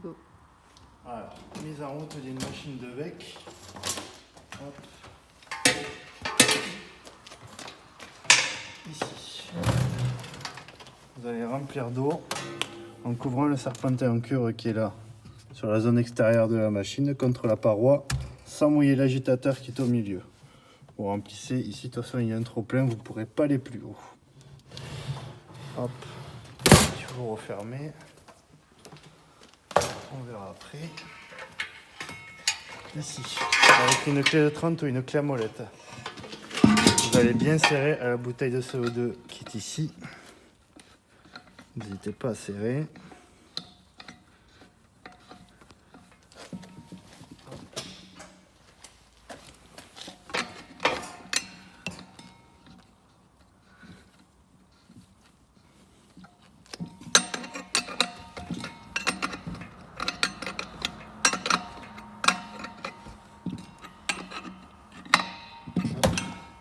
go. Alors, mise en route d'une machine de bec. Hop. Ici. Vous allez remplir d'eau en couvrant le serpentin en cuivre qui est là, sur la zone extérieure de la machine, contre la paroi, sans mouiller l'agitateur qui est au milieu. Vous remplissez ici, de toute façon il y a un trop plein, vous ne pourrez pas aller plus haut. Hop, vous refermez. On verra après. Ici, avec une clé de 30 ou une clé à molette. Vous allez bien serrer à la bouteille de CO2 qui est ici. N'hésitez pas à serrer.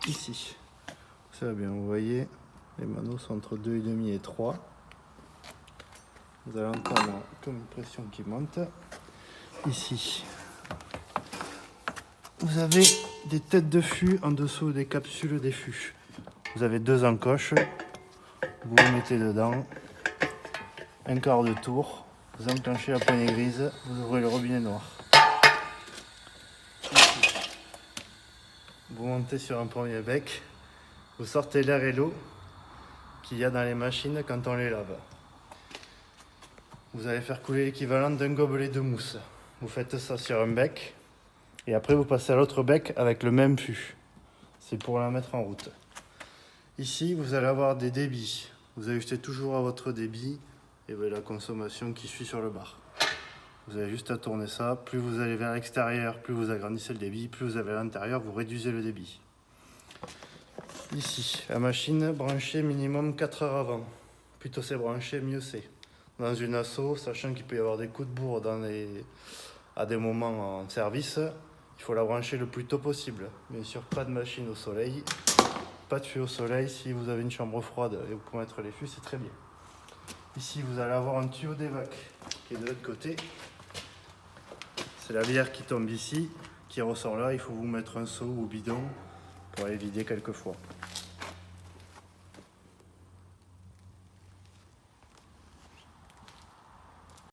Ici, ça va bien, vous voyez, les manos sont entre 2,5 et 3. Vous allez entendre comme une pression qui monte. Ici, vous avez des têtes de fût en dessous des capsules des fûts. Vous avez 2 encoches, vous vous mettez dedans, un quart de tour, vous enclenchez la poignée grise, vous ouvrez le robinet noir. Ici, vous montez sur un premier bec, vous sortez l'air et l'eau qu'il y a dans les machines quand on les lave. Vous allez faire couler l'équivalent d'un gobelet de mousse. Vous faites ça sur un bec et après vous passez à l'autre bec avec le même fût. C'est pour la mettre en route. Ici, vous allez avoir des débits. Vous ajustez toujours à votre débit et la consommation qui suit sur le bar. Vous avez juste à tourner ça. Plus vous allez vers l'extérieur, plus vous agrandissez le débit. Plus vous allez à l'intérieur, vous réduisez le débit. Ici, la machine branchée minimum 4 heures avant. Plutôt c'est branché, mieux c'est. Dans une asso, sachant qu'il peut y avoir des coups de bourre à des moments en service, il faut la brancher le plus tôt possible. Bien sûr, pas de machine au soleil, pas de fût au soleil. Si vous avez une chambre froide et vous pouvez mettre les fûts, c'est très bien. Ici, vous allez avoir un tuyau d'évac qui est de l'autre côté. C'est la bière qui tombe ici, qui ressort là. Il faut vous mettre un seau ou bidon pour aller vider quelques fois.